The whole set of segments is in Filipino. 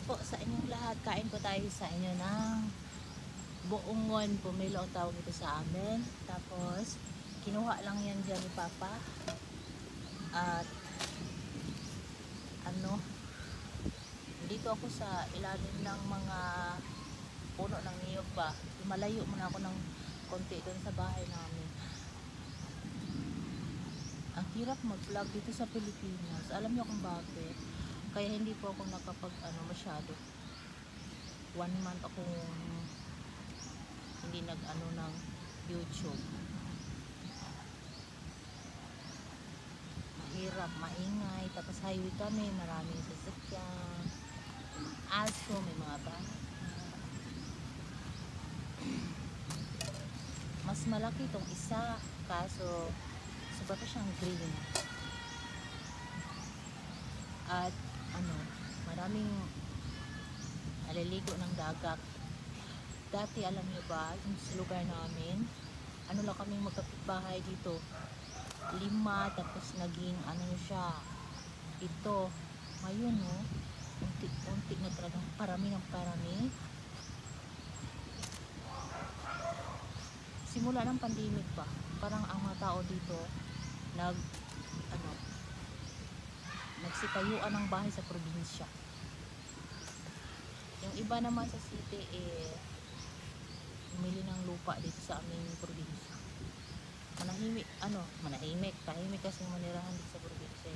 po sa inyong lahat. Kain po tayo sa inyo ng buongon. Pumilo ang tawag ito sa amin. Tapos, kinuha lang yan dyan ni Papa. At, dito ako sa ilalim ng mga puno ng niyog ba. Malayo muna ako ng konti doon sa bahay namin. Ang hirap mag-vlog dito sa Pilipinas. Alam niyo kung bakit? Kaya hindi po ako nakapag masyado. 1 month akong hindi nag ng YouTube. Mahirap, maingay, tapos highway kami, maraming sasakyan, aso, may mga bata. Mas malaki itong isa, kaso sobra pa siyang green. At maraming naliligo ng dagat. Dati alam niyo ba, yung sa lugar namin, lang kaming magkapitbahay dito. 5, tapos naging siya, ito. Ngayon unti-unti na talagang parami ng parami. Simula ng pandemic pa, parang ang mga tao dito nagsitayuan ng bahay sa probinsya. Yung iba naman sa city umili ng lupa dito sa aming probinsya. Tahimik kasi manirahan dito sa probinsya.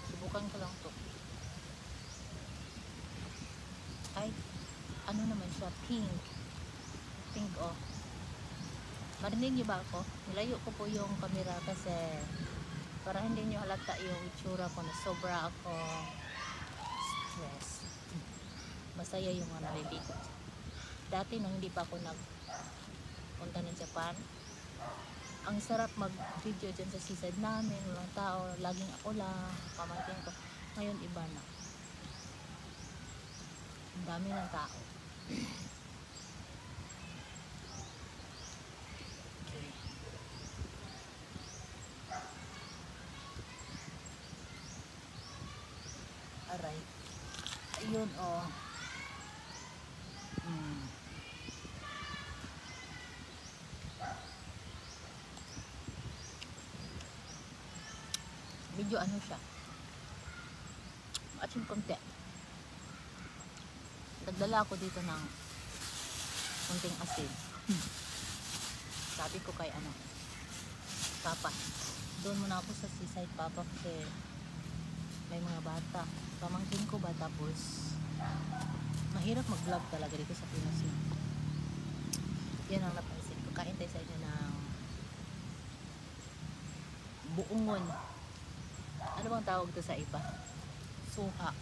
Subukan ko lang to. Ay, naman siya, pink marinig niyo ba ako? Nilayo ko po yung camera kasi para hindi niyo halata yung itsura ko na sobra ako stress. Masaya yung mga naliligo. Dati nung hindi pa ako nagpunta ng Japan, ang sarap mag-video dyan sa seaside namin, walang tao, laging ako lang, pamangkin ko. Ngayon iba na. Ang dami ng tao. Aray. Ayun Medyo siya. Atsin konti. Nagdala ako dito ng konting asin. Sabi ko kay Papa, doon muna ako sa seaside, Papa, kasi may mga bata. Pamangkin ko ba, tapos mahirap mag-vlog talaga dito sa Pinas. Yan ang napansin ko. Kain tayo sa inyo ng buongon. Ano bang tawag to sa iba? Suha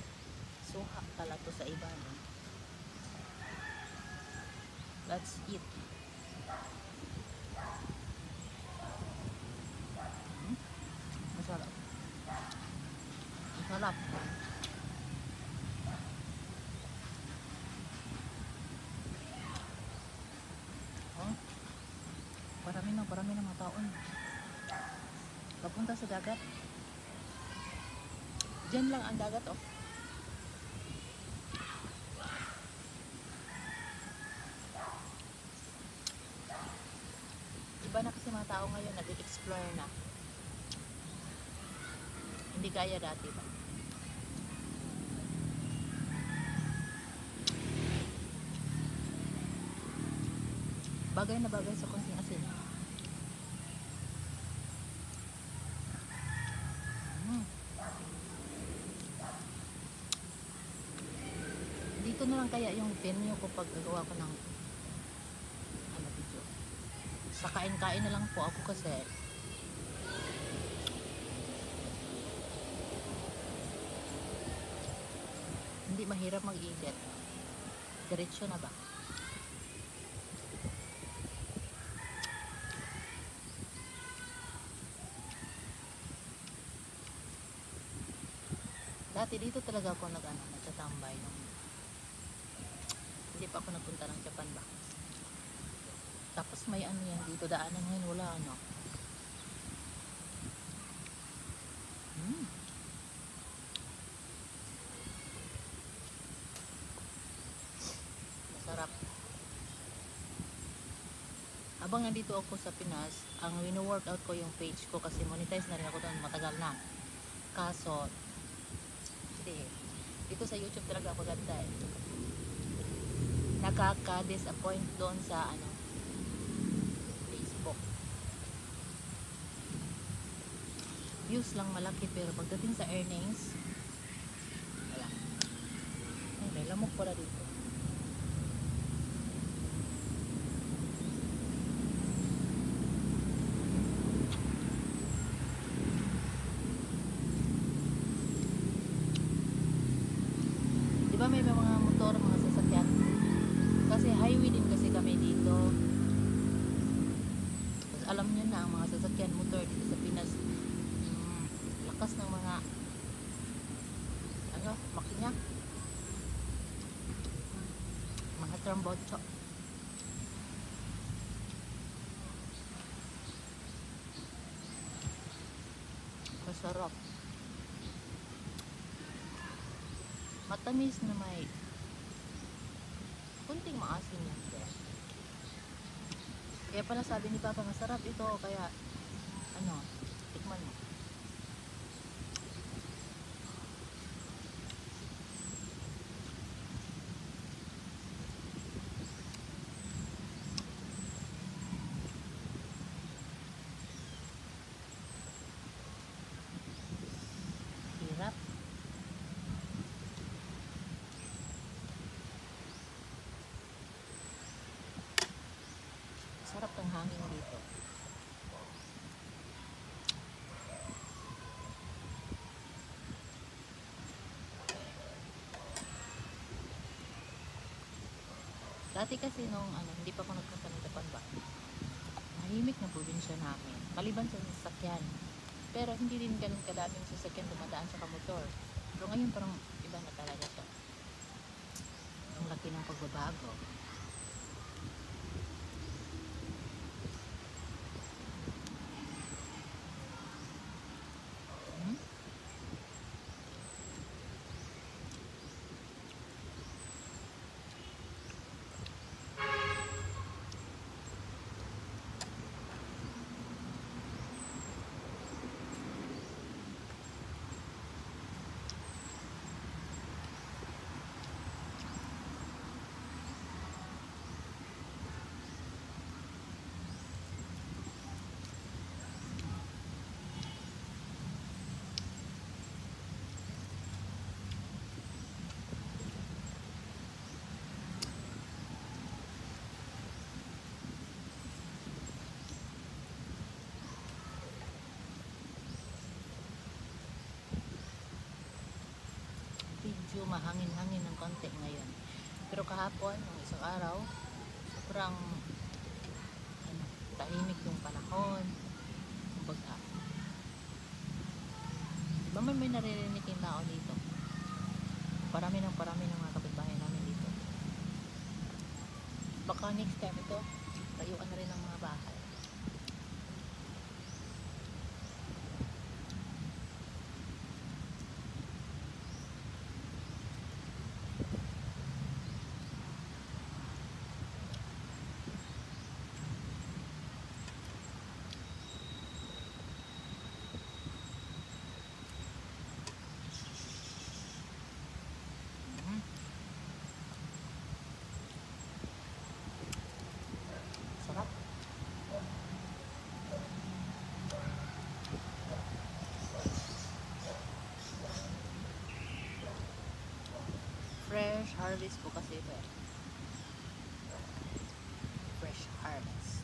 pala to sa iba. Let's eat. Masarap. Parami ng mga taon papunta sa dagat. Diyan lang ang dagat iba na kasi mga tao ngayon, nag-explore na, hindi kaya dati ba. Bagay na bagay sa konting asin. Dito na lang kaya yung venue ko pag gagawa ko ng video. Sa kain-kain na lang po ako kasi hindi mahirap mag-edit. Diretso na ba? Dati dito talaga ako nagtatambay nung hindi pa ako nagpunta ng Japan ba. Tapos may yan dito, daanan ngayon, wala habang nandito ako sa Pinas, ang wino-workout ko yung page ko kasi monetize na rin ako doon, matagal na. Kaso, hindi. Dito sa YouTube talaga ako ganda eh. Nakaka-disappoint doon sa Facebook. Views lang malaki pero pagdating sa earnings, wala. Ay, may lamok pala dito. Diba may mga motor, mga sasakyan? Kasi highway din kasi kami dito. Tapos alam nyo na ang mga sasakyan, motor dito sa Pinas, lakas ng mga makina, mga trambotso. Masarap. Matamis na may kunting maasim lang. Kaya pala sabi ni Papa, masarap ito, kaya tikman mo. Hirap. Sarap ng hangin dito. Dati kasi nung hindi pa ako nagpunta ng Japan ba, mahimik na probinsya namin. Maliban sa sasakyan. Pero hindi din ganun kadaming sasakyan dumadaan sa motor. Pero ngayon parang iba na talaga siya. Ang laki ng pagbabago. Medyo mahangin-hangin ng konti ngayon. Pero kahapon, ng isang araw, sobrang tahimik yung panahon. Kumbaga, diba may naririnig yung tao dito? Parami ng mga kapitbahay namin dito. Baka next time ito, tayuan na rin ang mga bahay. Sarap. Fresh harvest po kasi ito eh. Fresh harvest.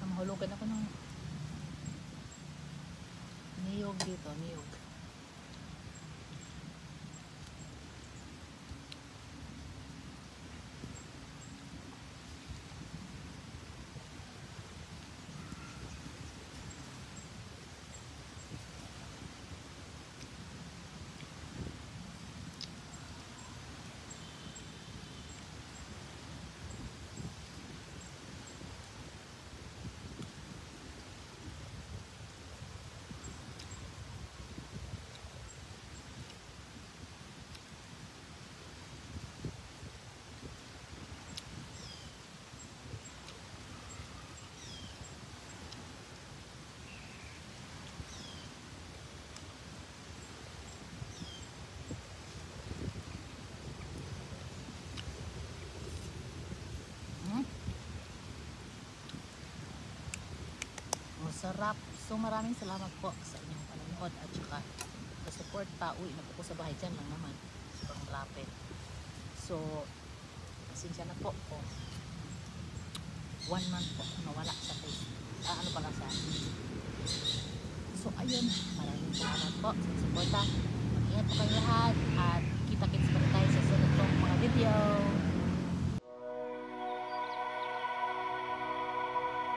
Mahulugan ako ng niyog dito, niyog. Masarap. So maraming salamat po sa inyong panonood at saka sa support pa. Uwi na po ko sa bahay dyan lang naman. Sobrang lapit. So, pasensya na po po. 1 month po nawala sa Facebook. Ano pala sa So ayun, maraming salamat po sa suporta. Mag-ingat po kayo lahat at